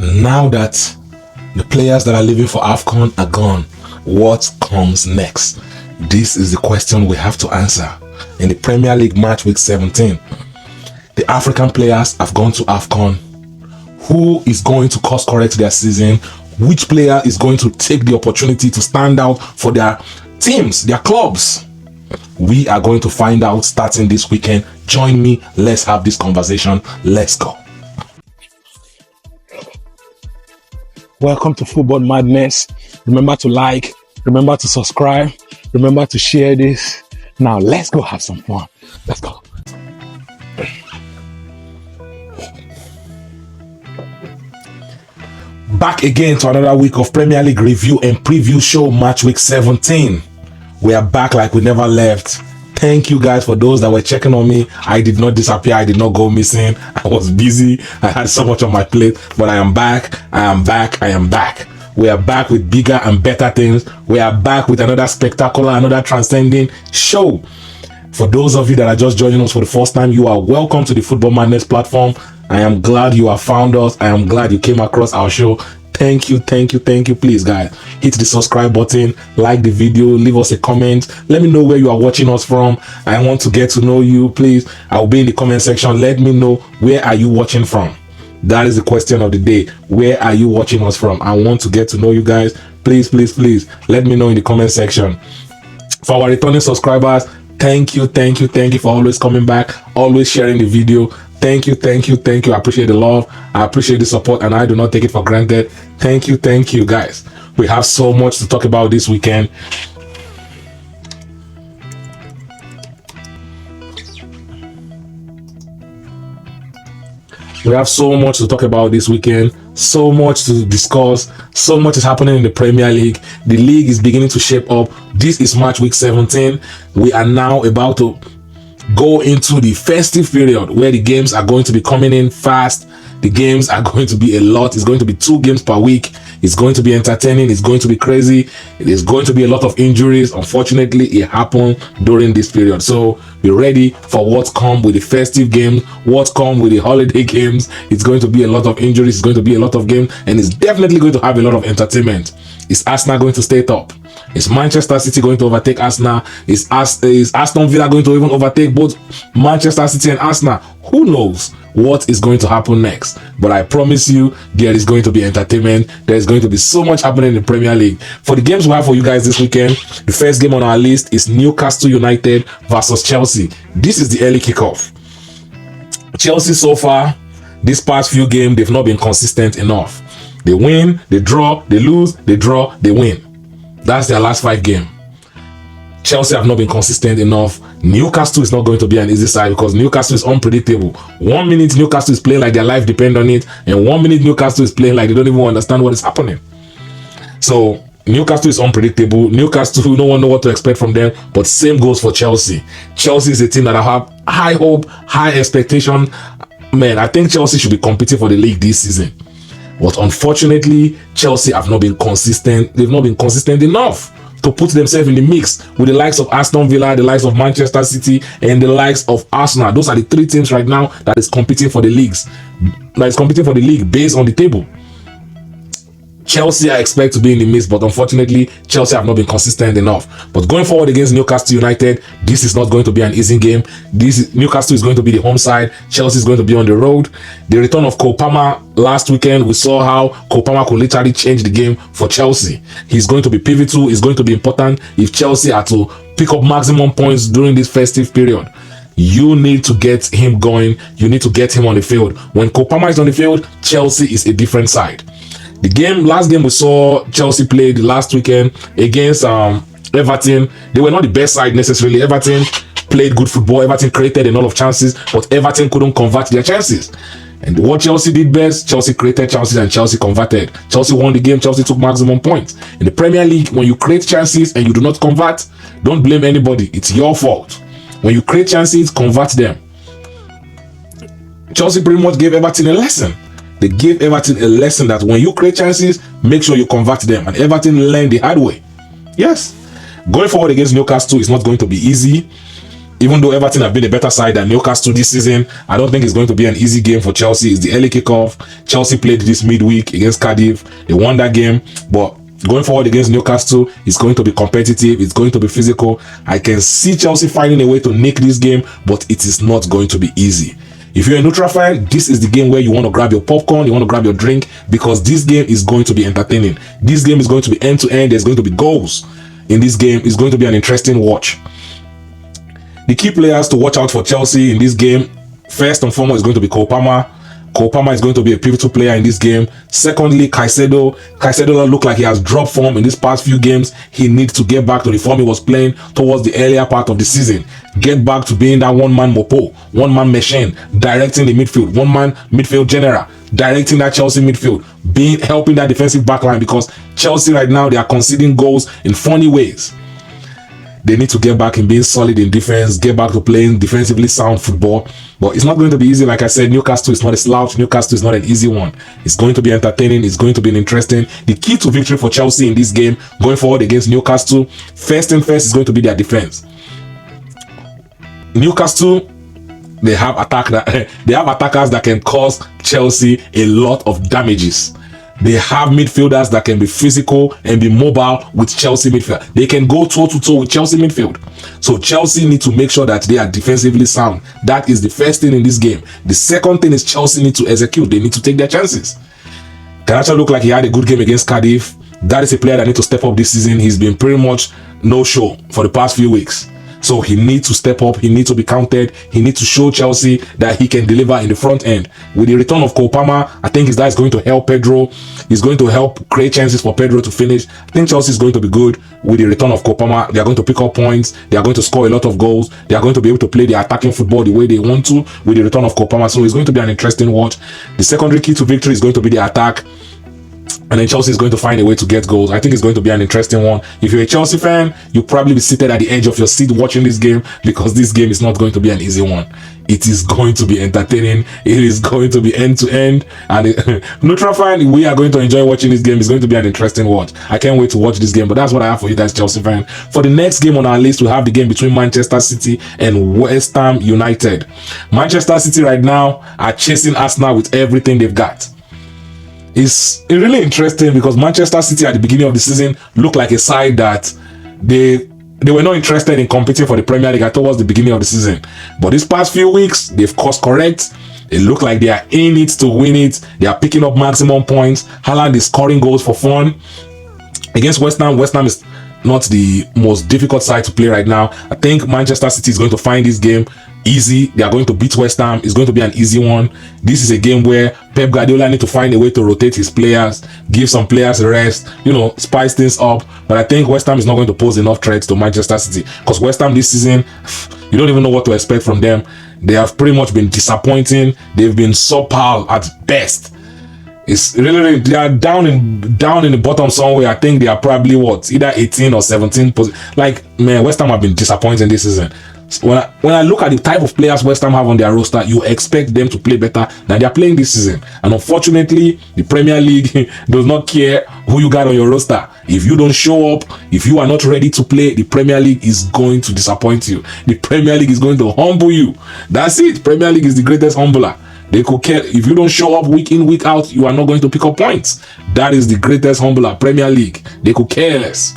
Now that the players that are leaving for AFCON are gone, what comes next? This is the question we have to answer. In the Premier League match week 17, the African players have gone to AFCON. Who is going to course correct their season? Which player is going to take the opportunity to stand out for their teams, their clubs? We are going to find out starting this weekend. Join me. Let's have this conversation. Let's go. Welcome to Football Madness. Remember to like, remember to subscribe, remember to share this. Now let's go have some fun. Let's go. Back again to another week of Premier League review and preview show, match week 17. We are back like we never left. Thank you guys for those that were checking on me. I did not disappear. I did not go missing. I was busy. I had so much on my plate, but I am back. I am back. I am back. We are back with bigger and better things. We are back with another spectacular, another transcending show. For those of you that are just joining us for the first time, you are welcome to the Football Madness platform. I am glad you have found us. I am glad you came across our show. Thank you, thank you, thank you. Please, guys, hit the subscribe button, like the video, leave us a comment. Let me know where you are watching us from. I want to get to know you. Please, I'll be in the comment section. Let me know, where are you watching from? That is the question of the day. Where are you watching us from? I want to get to know you guys. Please, please, please, let me know in the comment section. For our returning subscribers, thank you, thank you, thank you for always coming back, always sharing the video. Thank you, thank you, thank you. I appreciate the love. I appreciate the support, and I do not take it for granted. Thank you, guys. We have so much to talk about this weekend. We have so much to talk about this weekend, so much to discuss, so much is happening in the Premier League. The league is beginning to shape up. This is match week 17. We are now about to go into the festive period where the games are going to be coming in fast. The games are going to be a lot. It's going to be 2 games per week. It's going to be entertaining. It's going to be crazy. It is going to be a lot of injuries. Unfortunately, it happened during this period. So be ready for what's come with the festive games, what's come with the holiday games. It's going to be a lot of injuries. It's going to be a lot of games, and it's definitely going to have a lot of entertainment. Is Arsenal going to stay top? Is Manchester City going to overtake Arsenal? Is Aston Villa going to even overtake both Manchester City and Arsenal? Who knows what is going to happen next? But I promise you, there is going to be entertainment. There is going to be so much happening in the Premier League. For the games we have for you guys this weekend, the first game on our list is Newcastle United versus Chelsea. This is the early kickoff. Chelsea so far, this past few games, they've not been consistent enough. They win, they draw, they lose, they draw, they win. That's their last 5 games. Chelsea have not been consistent enough. Newcastle is not going to be an easy side because Newcastle is unpredictable. 1 minute Newcastle is playing like their life depends on it, and 1 minute Newcastle is playing like they don't even understand what is happening. So Newcastle is unpredictable. Newcastle, no one knows what to expect from them, but same goes for Chelsea. Chelsea is a team that I have high hope, high expectation. Man, I think Chelsea should be competing for the league this season. But unfortunately, Chelsea have not been consistent. They've not been consistent enough to put themselves in the mix with the likes of Aston Villa, the likes of Manchester City, and the likes of Arsenal. Those are the 3 teams right now that is competing for the leagues. That is competing for the league based on the table. Chelsea, I expect to be in the mix, but unfortunately, Chelsea have not been consistent enough. But going forward against Newcastle United, this is not going to be an easy game. Newcastle is going to be the home side. Chelsea is going to be on the road. The return of Cole Palmer last weekend, we saw how Cole Palmer could literally change the game for Chelsea. He's going to be pivotal. He's going to be important if Chelsea are to pick up maximum points during this festive period. You need to get him going. You need to get him on the field. When Cole Palmer is on the field, Chelsea is a different side. The last game we saw Chelsea played last weekend against Everton, they were not the best side necessarily. Everton played good football. Everton created a lot of chances, but Everton couldn't convert their chances. And what Chelsea did best, Chelsea created chances and Chelsea converted. Chelsea won the game. Chelsea took maximum points. In the Premier League, when you create chances and you do not convert, don't blame anybody. It's your fault. When you create chances, convert them. Chelsea pretty much gave Everton a lesson. They gave Everton a lesson that when you create chances, make sure you convert them. And Everton learned the hard way. Yes. Going forward against Newcastle is not going to be easy. Even though Everton have been a better side than Newcastle this season, I don't think it's going to be an easy game for Chelsea. It's the early kickoff. Chelsea played this midweek against Cardiff. They won that game, but going forward against Newcastle, it's going to be competitive. It's going to be physical. I can see Chelsea finding a way to nick this game, but it is not going to be easy. If you're a neutral fan, this is the game where you want to grab your popcorn, you want to grab your drink, because this game is going to be entertaining. This game is going to be end to end. There's going to be goals in this game. It's going to be an interesting watch. The key players to watch out for Chelsea in this game, first and foremost, is going to be Cole Palmer. Cole Palmer is going to be a pivotal player in this game. Secondly, Caicedo. Caicedo looked like he has dropped form in these past few games. He needs to get back to the form he was playing towards the earlier part of the season. Get back to being that one-man mopo, one-man machine, directing the midfield, one-man midfield general, directing that Chelsea midfield, helping that defensive backline, because Chelsea right now, they are conceding goals in funny ways. They need to get back in being solid in defense, get back to playing defensively sound football. But it's not going to be easy. Like I said, Newcastle is not a slouch. Newcastle is not an easy one. It's going to be entertaining. It's going to be interesting. The key to victory for Chelsea in this game, going forward against Newcastle, first and first is going to be their defense. Newcastle, they have attackers that can cause Chelsea a lot of damages. They have midfielders that can be physical and be mobile with Chelsea midfield. They can go toe-to-toe with Chelsea midfield. So Chelsea need to make sure that they are defensively sound. That is the first thing in this game. The second thing is Chelsea need to execute. They need to take their chances. Garnacho looked like he had a good game against Cardiff. That is a player that needs to step up this season. He's been pretty much no-show for the past few weeks. So he needs to step up. He needs to be counted. He needs to show Chelsea that he can deliver in the front end. With the return of Cole Palmer, I think that is going to help Pedro. He's going to help create chances for Pedro to finish. I think Chelsea is going to be good with the return of Cole Palmer. They are going to pick up points. They are going to score a lot of goals. They are going to be able to play their attacking football the way they want to with the return of Cole Palmer. So it's going to be an interesting watch. The secondary key to victory is going to be the attack. And then Chelsea is going to find a way to get goals. I think it's going to be an interesting one. If you're a Chelsea fan, you'll probably be seated at the edge of your seat watching this game, because this game is not going to be an easy one. It is going to be entertaining. It is going to be end to end. And neutral fan, we are going to enjoy watching this game. It's going to be an interesting watch. I can't wait to watch this game. But that's what I have for you guys, Chelsea fan. For the next game on our list, we have the game between Manchester City and West Ham United. Manchester City right now are chasing Arsenal with everything they've got. It's really interesting because Manchester City at the beginning of the season looked like a side that they were not interested in competing for the Premier League towards the beginning of the season. But these past few weeks, they've course correct. It look like they are in it to win it. They are picking up maximum points. Haaland is scoring goals for fun. Against West Ham, West Ham is not the most difficult side to play right now. I think Manchester City is going to find this game easy. They are going to beat West Ham. It's going to be an easy one. This is a game where Pep Guardiola need to find a way to rotate his players, give some players a rest, spice things up. But I think West Ham is not going to pose enough threats to Manchester City, because West Ham this season, you don't even know what to expect from them. They have pretty much been disappointing. They've been subpar at best. It's really, they are down in the bottom somewhere. I think they are probably either 18 or 17. West Ham have been disappointing this season. When I look at the type of players West Ham have on their roster, you expect them to play better than they are playing this season. And unfortunately, the Premier League does not care who you got on your roster. If you don't show up, if you are not ready to play, the Premier League is going to disappoint you. The Premier League is going to humble you. That's it. Premier League is the greatest humbler. They could care. If you don't show up week in, week out, you are not going to pick up points. That is the greatest humbler, Premier League. They could care less.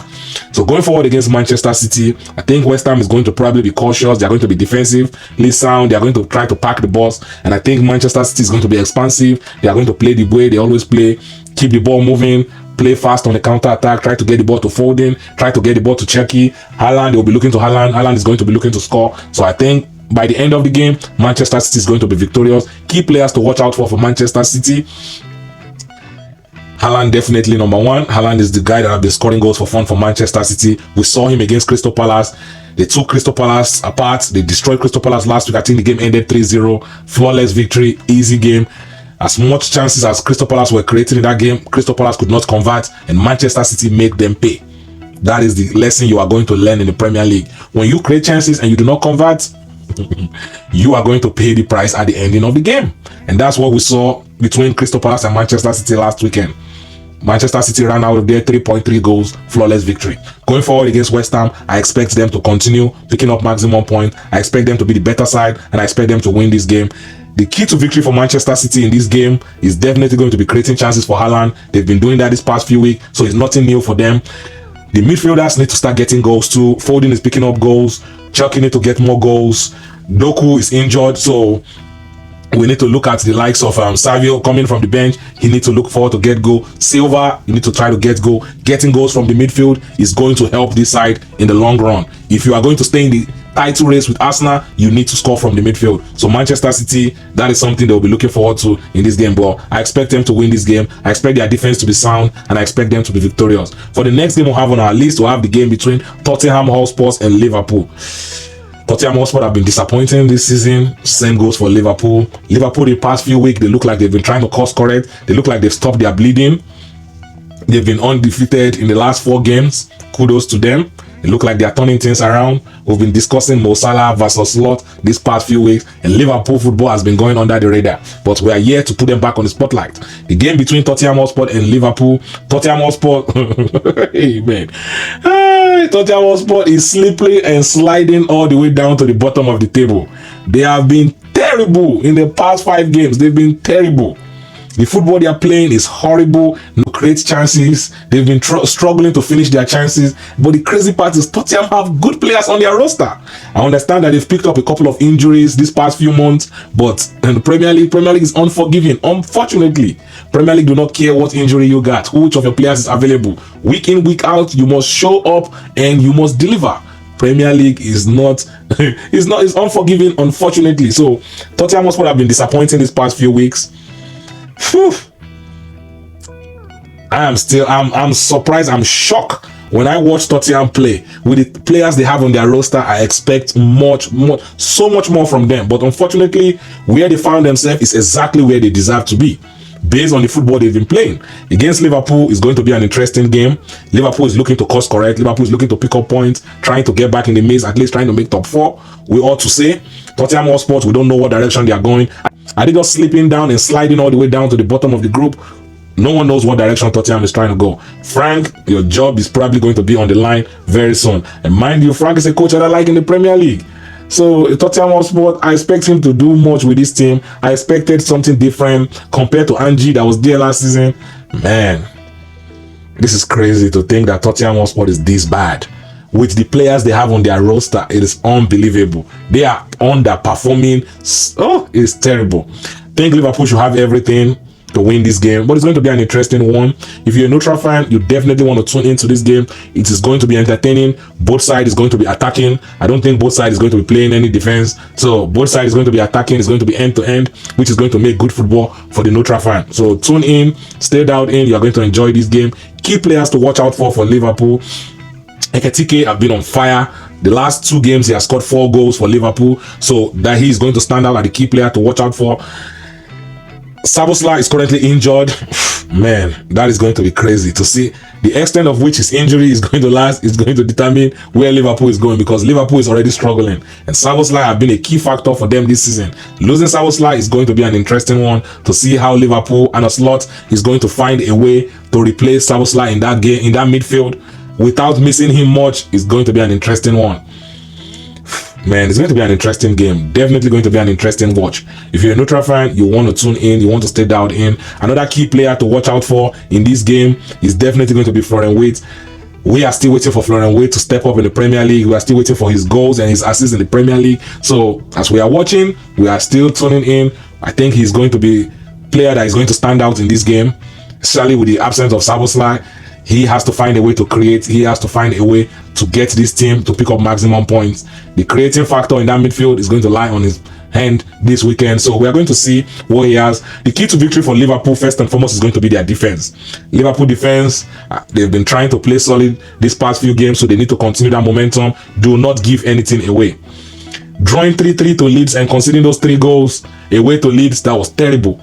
So going forward against Manchester City, I think West Ham is going to probably be cautious. They are going to be defensively sound. They are going to try to pack the balls. And I think Manchester City is going to be expansive. They are going to play the way they always play. Keep the ball moving. Play fast on the counter-attack. Try to get the ball to Foden. Try to get the ball to Cherki. Haaland, they will be looking to Haaland. Haaland is going to be looking to score. So I think by the end of the game, Manchester City is going to be victorious. Key players to watch out for Manchester City. Haaland definitely number one. Haaland is the guy that have been scoring goals for fun for Manchester City. We saw him against Crystal Palace. They took Crystal Palace apart. They destroyed Crystal Palace last week. I think the game ended 3-0. Flawless victory. Easy game. As much chances as Crystal Palace were creating in that game, Crystal Palace could not convert, and Manchester City made them pay. That is the lesson you are going to learn in the Premier League. When you create chances and you do not convert, you are going to pay the price at the ending of the game. And that's what we saw between Crystal Palace and Manchester City last weekend. Manchester City ran out of there 3.3 goals, flawless victory. Going forward against West Ham, I expect them to continue picking up maximum points. I expect them to be the better side, and I expect them to win this game. The key to victory for Manchester City in this game is definitely going to be creating chances for Haaland. They've been doing that this past few weeks, so it's nothing new for them. The midfielders need to start getting goals too. Foden is picking up goals. Chucky need to get more goals. Doku is injured, so we need to look at the likes of Savio coming from the bench. He needs to look forward to get goal. Silva, you need to try to get goal. Getting goals from the midfield is going to help this side in the long run. If you are going to stay in the title race with Arsenal, you need to score from the midfield. So Manchester City, that is something they'll be looking forward to in this game. But I expect them to win this game. I expect their defense to be sound, and I expect them to be victorious. For the next game we'll have on our list, we'll have the game between Tottenham Hotspur and Liverpool. Tottenham Hotspur have been disappointing this season. Same goes for Liverpool. Liverpool, the past few weeks, they look like they've been trying to course correct. They look like they've stopped their bleeding. They've been undefeated in the last 4 games. Kudos to them. It look like they are turning things around. We've been discussing Mo Salah versus Lot this past few weeks, and Liverpool football has been going under the radar. But we are here to put them back on the spotlight. The game between Tottenham Hotspur and Liverpool. Tottenham Hotspur, hey man, Tottenham Hotspur is slippery and sliding all the way down to the bottom of the table. They have been terrible in the past 5 games. They've been terrible. The football they are playing is horrible. No great chances. They've been struggling to finish their chances. But the crazy part is Tottenham have good players on their roster. I understand that they've picked up a couple of injuries this past few months, but in the Premier League is unforgiving. Unfortunately, Premier League do not care what injury you got, which of your players is available. Week in, week out, you must show up and you must deliver. Premier League is not it's unforgiving, unfortunately. So Tottenham Hotspur have been disappointing this past few weeks. Whew. I'm surprised, I'm shocked when I watch Tottenham play. With the players they have on their roster, I expect so much more from them. But unfortunately, where they found themselves is exactly where they deserve to be. Based on the football they've been playing. Against Liverpool is going to be an interesting game. Liverpool is looking to course correct. Liverpool is looking to pick up points, trying to get back in the mix, at least trying to make top 4. We ought to say Tottenham Hotspur, we don't know what direction they are going. Are they just slipping down and sliding all the way down to the bottom of the group? No one knows what direction Tottenham is trying to go. Frank, your job is probably going to be on the line very soon. And mind you, Frank is a coach that I like in the Premier League. So Tottenham Hotspur, I expect him to do much with this team. I expected something different compared to Angie that was there last season. Man, this is crazy to think that Tottenham Hotspur is this bad. With the players they have on their roster, it is unbelievable. They are underperforming. Oh, it's terrible. I think Liverpool should have everything to win this game, but it's going to be an interesting one. If you're a neutral fan, you definitely want to tune into this game. It is going to be entertaining. Both sides is going to be attacking. I don't think both sides is going to be playing any defense. So both sides is going to be attacking. It's going to be end to end, which is going to make good football for the neutral fan. So tune in, stay dialed in. You are going to enjoy this game. Key players to watch out for Liverpool. Ekitike have been on fire. The last 2 games, he has scored 4 goals for Liverpool. So that he is going to stand out as the key player to watch out for. Szoboszlai is currently injured. Man, that is going to be crazy to see the extent of which his injury is going to last. Is going to determine where Liverpool is going, because Liverpool is already struggling, and Szoboszlai have been a key factor for them this season. Losing Szoboszlai is going to be an interesting one to see how Liverpool and a slot is going to find a way to replace Szoboszlai in that game, in that midfield, without missing him much. Is going to be an interesting one. Man, it's going to be an interesting game. Definitely going to be an interesting watch. If you're a neutral fan, you want to tune in, you want to stay dialed in. Another key player to watch out for in this game is definitely going to be Florian Wirtz. We are still waiting for Florian Wirtz to step up in the Premier League. We are still waiting for his goals and his assists in the Premier League. So as we are watching, we are still tuning in. I think he's going to be a player that is going to stand out in this game, especially with the absence of Szoboszlai. He has to find a way to create. He has to find a way to get this team to pick up maximum points. The creating factor in that midfield is going to lie on his hand this weekend. So we are going to see what he has. The key to victory for Liverpool, first and foremost, is going to be their defense. Liverpool defense, they've been trying to play solid this past few games, so they need to continue that momentum. Do not give anything away. Drawing 3-3 to Leeds and conceding those 3 goals away to Leeds, that was terrible.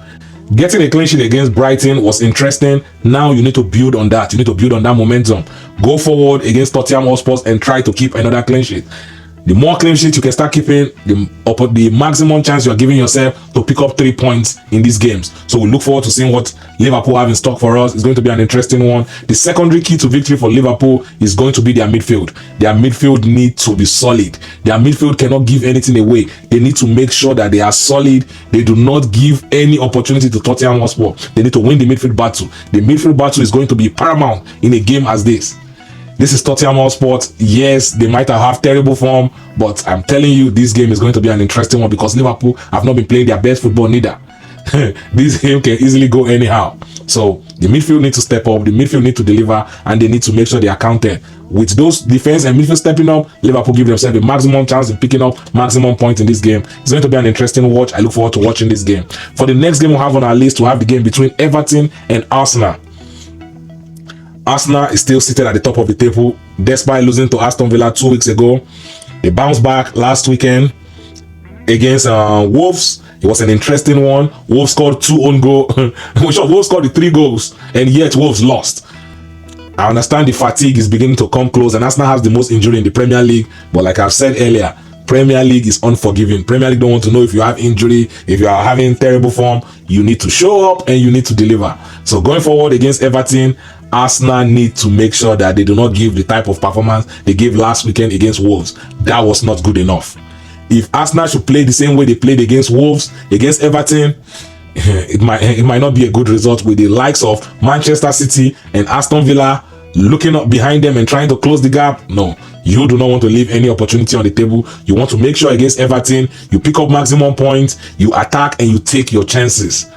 Getting a clean sheet against Brighton was interesting. Now you need to build on that. You need to build on that momentum. Go forward against Tottenham Hotspur and try to keep another clean sheet. The more clean sheets you can start keeping, the maximum chance you are giving yourself to pick up 3 points in these games. So we look forward to seeing what Liverpool have in stock for us. It's going to be an interesting one. The secondary key to victory for Liverpool is going to be their midfield. Their midfield need to be solid. Their midfield cannot give anything away. They need to make sure that they are solid. They do not give any opportunity to Tottenham Hotspur. They need to win the midfield battle. The midfield battle is going to be paramount in a game as this. This is Tottenham Hotspur. Yes, they might have terrible form, but I'm telling you, this game is going to be an interesting one because Liverpool have not been playing their best football neither. This game can easily go anyhow. So the midfield need to step up, the midfield need to deliver, and they need to make sure they are counted. With those defense and midfield stepping up, Liverpool give themselves the maximum chance in picking up maximum points in this game. It's going to be an interesting watch. I look forward to watching this game. For the next game we have on our list, we have the game between Everton and Arsenal. Arsenal is still seated at the top of the table despite losing to Aston Villa 2 weeks ago. They bounced back last weekend against Wolves. It was an interesting one. Wolves scored 2 own goals. Wolves scored the 3 goals, and yet Wolves lost. I understand the fatigue is beginning to come close, and Arsenal has the most injury in the Premier League. But like I've said earlier, Premier League is unforgiving. Premier League don't want to know if you have injury, if you are having terrible form. You need to show up and you need to deliver. So going forward against Everton, Arsenal need to make sure that they do not give the type of performance they gave last weekend against Wolves. That was not good enough. If Arsenal should play the same way they played against Wolves, against Everton, it might not be a good result with the likes of Manchester City and Aston Villa looking up behind them and trying to close the gap. No, you do not want to leave any opportunity on the table. You want to make sure against Everton, you pick up maximum points, you attack and you take your chances.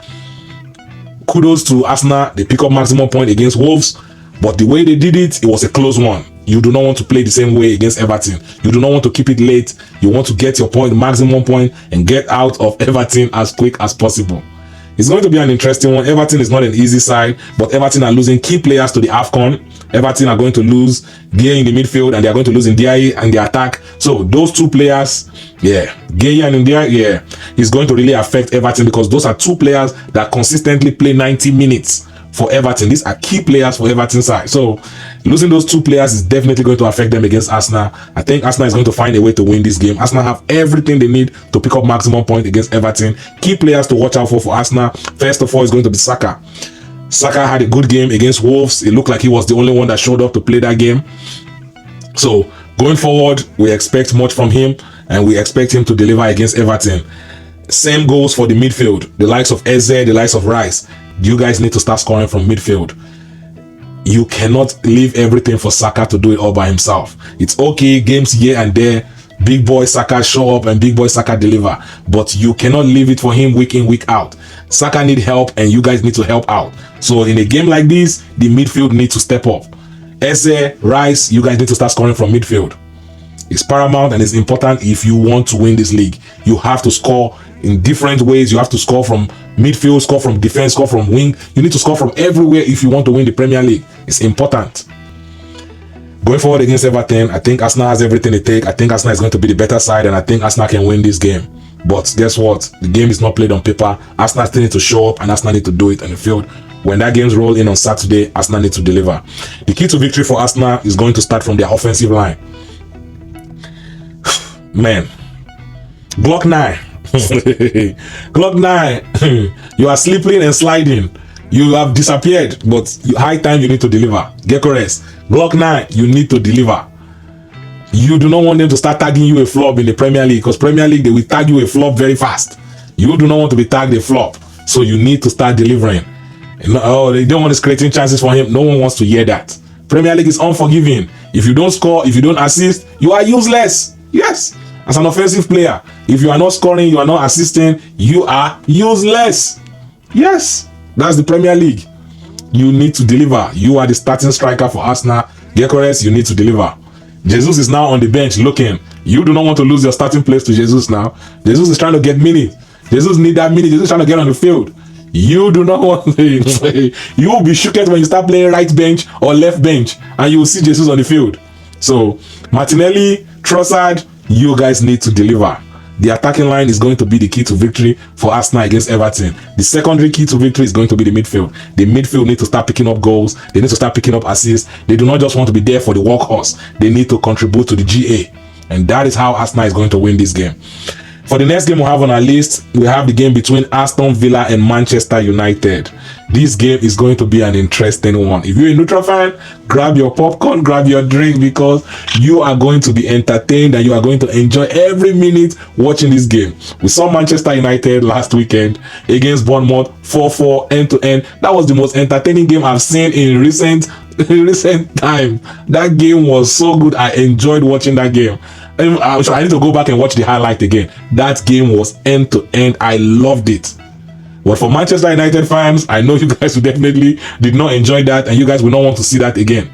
Kudos to Arsenal, they pick up maximum point against Wolves, but the way they did it, it was a close one. You do not want to play the same way against Everton. You do not want to keep it late. You want to get your point, maximum point, and get out of Everton as quick as possible. It's going to be an interesting one. Everton is not an easy side, but Everton are losing key players to the AFCON. Everton are going to lose Gay in the midfield, and they are going to lose Ndiaye and the attack. So those 2 players, Gay and Ndiaye, is going to really affect Everton because those are 2 players that consistently play 90 minutes for Everton. These are key players for Everton's side. So losing those 2 players is definitely going to affect them against Arsenal. I think Arsenal is going to find a way to win this game. Arsenal have everything they need to pick up maximum point against Everton. Key players to watch out for Arsenal. First of all, is going to be Saka. Saka had a good game against Wolves. It looked like he was the only one that showed up to play that game. So going forward, we expect much from him, and we expect him to deliver against Everton. Same goes for the midfield. The likes of Eze, the likes of Rice. You guys need to start scoring from midfield. You cannot leave everything for Saka to do it all by himself. It's okay, games here and there, big boy Saka show up and big boy Saka deliver, but you cannot leave it for him week in, week out. Saka need help and you guys need to help out. So in a game like this, the midfield needs to step up. Eze, Rice, you guys need to start scoring from midfield. It's paramount and it's important if you want to win this league. You have to score in different ways. You have to score from midfield, score from defense, score from wing. You need to score from everywhere if you want to win the Premier League. It's important. Going forward against Everton, I think Arsenal has everything it takes. I think Arsenal is going to be the better side, and I think Arsenal can win this game. But guess what? The game is not played on paper. Arsenal still need to show up, and Arsenal need to do it on the field. When that game's roll in on Saturday, Arsenal need to deliver. The key to victory for Arsenal is going to start from their offensive line. Man, Glock 9. Glock 9. You are slipping and sliding. You have disappeared, but high time you need to deliver. Get rest. Glock 9, you need to deliver. You do not want them to start tagging you a flop in the Premier League, because Premier League, they will tag you a flop very fast. You do not want to be tagged a flop, so you need to start delivering. Oh, they don't want to creating chances for him. No one wants to hear that. Premier League is unforgiving. If you don't score, if you don't assist, you are useless. Yes, as an offensive player, if you are not scoring, you are not assisting, you are useless. Yes, that's the Premier League. You need to deliver. You are the starting striker for Arsenal. Gyökeres, you need to deliver. Jesus is now on the bench looking. You do not want to lose your starting place to Jesus now. Jesus is trying to get minutes. Jesus need that minute. Jesus is trying to get on the field. You do not want to. You will be shocked when you start playing right bench or left bench, and you will see Jesus on the field. So Martinelli, Trossard, you guys need to deliver. The attacking line is going to be the key to victory for Arsenal against Everton. The secondary key to victory is going to be the midfield. The midfield need to start picking up goals. They need to start picking up assists. They do not just want to be there for the workhorse. They need to contribute to the GA. And that is how Arsenal is going to win this game. For the next game we have on our list, we have the game between Aston Villa and Manchester United. This game is going to be an interesting one. If you're a neutral fan, grab your popcorn, grab your drink, because you are going to be entertained and you are going to enjoy every minute watching this game. We saw Manchester United last weekend against Bournemouth, 4-4 end-to-end. That was the most entertaining game I've seen in recent time. That game was so good. I enjoyed watching that game. So I need to go back and watch the highlight again. That game was end to end. I loved it. But for Manchester United fans, I know you guys definitely did not enjoy that, and you guys will not want to see that again.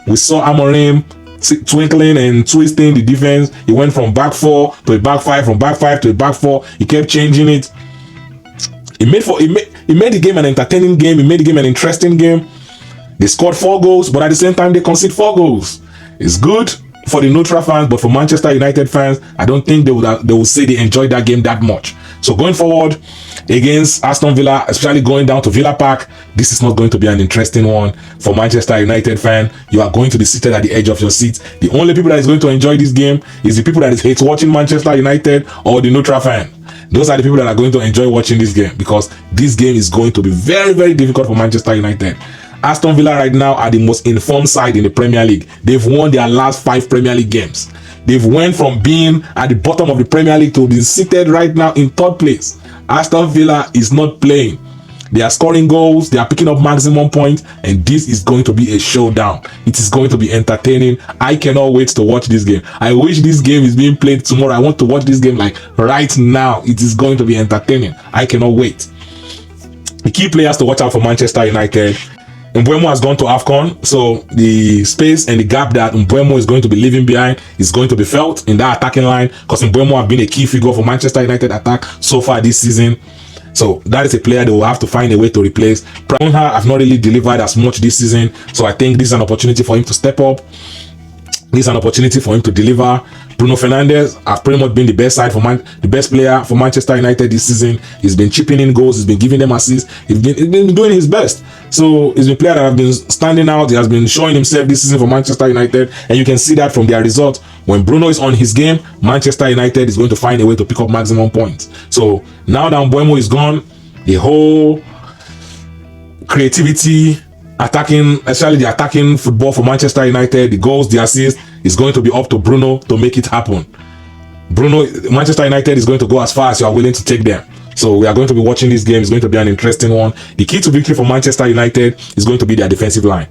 We saw Amorim twinkling and twisting the defense. He went from back 4 to a back 5, from back 5 to a back 4. He kept changing it. He made the game an entertaining game. He made the game an interesting game. They scored 4 goals, but at the same time they conceded 4 goals. It's good for the neutral fans, but for Manchester United fans, I don't think they will say they enjoyed that game that much. So going forward against Aston Villa, especially going down to Villa Park, this is not going to be an interesting one for Manchester United fan. You are going to be seated at the edge of your seat. The only people that is going to enjoy this game is the people that hate watching Manchester United or the neutral fan. Those are the people that are going to enjoy watching this game, because this game is going to be very, very difficult for Manchester United. Aston Villa right now are the most informed side in the Premier League. They've won their last 5 Premier League games. They've went from being at the bottom of the Premier League to being seated right now in 3rd place. Aston Villa is not playing. They are scoring goals. They are picking up maximum points. And this is going to be a showdown. It is going to be entertaining. I cannot wait to watch this game. I wish this game is being played tomorrow. I want to watch this game like right now. It is going to be entertaining. I cannot wait. The key players to watch out for Manchester United: Mbeumo has gone to AFCON, so the space and the gap that Mbeumo is going to be leaving behind is going to be felt in that attacking line, because Mbeumo have been a key figure for Manchester United attack so far this season. So that is a player they will have to find a way to replace. Prawnha have not really delivered as much this season, so I think this is an opportunity for him to step up. This is an opportunity for him to deliver. Bruno Fernandes has pretty much been the best the best player for Manchester United this season. He's been chipping in goals. He's been giving them assists. He's been doing his best. So he's been a player that has been standing out. He has been showing himself this season for Manchester United, and you can see that from their results. When Bruno is on his game, Manchester United is going to find a way to pick up maximum points. So now that Mbeumo is gone, the whole creativity, attacking, especially the attacking football for Manchester United, the goals, the assists, is going to be up to Bruno to make it happen. Manchester United is going to go as far as you are willing to take them. So we are going to be watching this game. It's going to be an interesting one. The key to victory for Manchester United is going to be their defensive line.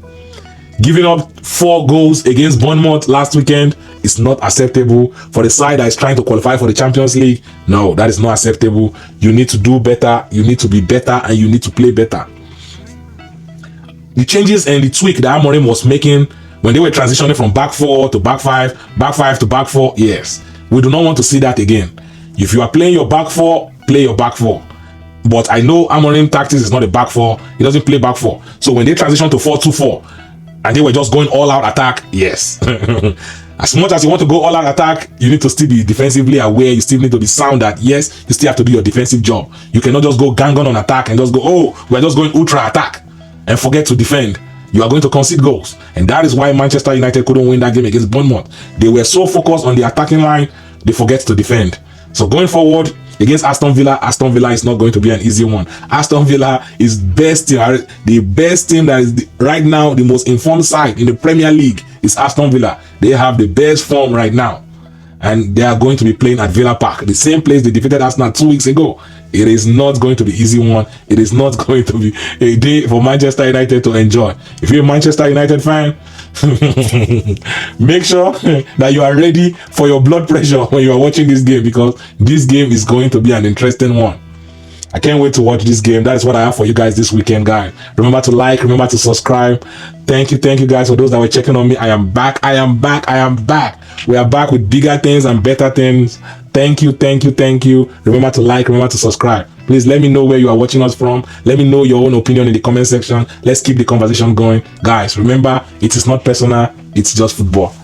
Giving up 4 goals against Bournemouth last weekend is not acceptable for the side that is trying to qualify for the Champions League. No, that is not acceptable. You need to do better. You need to be better, and you need to play better. The changes and the tweak that Amorim was making when they were transitioning from back 4 to back 5, back 5 to back 4, yes, we do not want to see that again. If you are playing your back 4, play your back 4. But I know Amorim tactics is not a back 4. He doesn't play back 4. So when they transition to 4-2-4 and they were just going all out attack, yes. As much as you want to go all out attack, you need to still be defensively aware. You still need to be sound that, yes, you still have to do your defensive job. You cannot just go gang on attack and just go, oh, we're just going ultra attack and forget to defend. You are going to concede goals. And that is why Manchester United couldn't win that game against Bournemouth. They were so focused on the attacking line, they forget to defend. So going forward against Aston Villa is not going to be an easy one. Aston Villa is the best team that is right now the most informed side in the Premier League is Aston Villa. They have the best form right now. And they are going to be playing at Villa Park, the same place they defeated Arsenal 2 weeks ago. It is not going to be easy one. It is not going to be a day for Manchester United to enjoy. If you're a Manchester United fan, make sure that you are ready for your blood pressure when you are watching this game, because this game is going to be an interesting one. I can't wait to watch this game. That is what I have for you guys this weekend, guys. Remember to like, remember to subscribe. Thank you guys for those that were checking on me. I am back. We are back with bigger things and better things. Thank you. Remember to like, remember to subscribe. Please let me know where you are watching us from. Let me know your own opinion in the comment section. Let's keep the conversation going. Guys, remember, it is not personal, it's just football.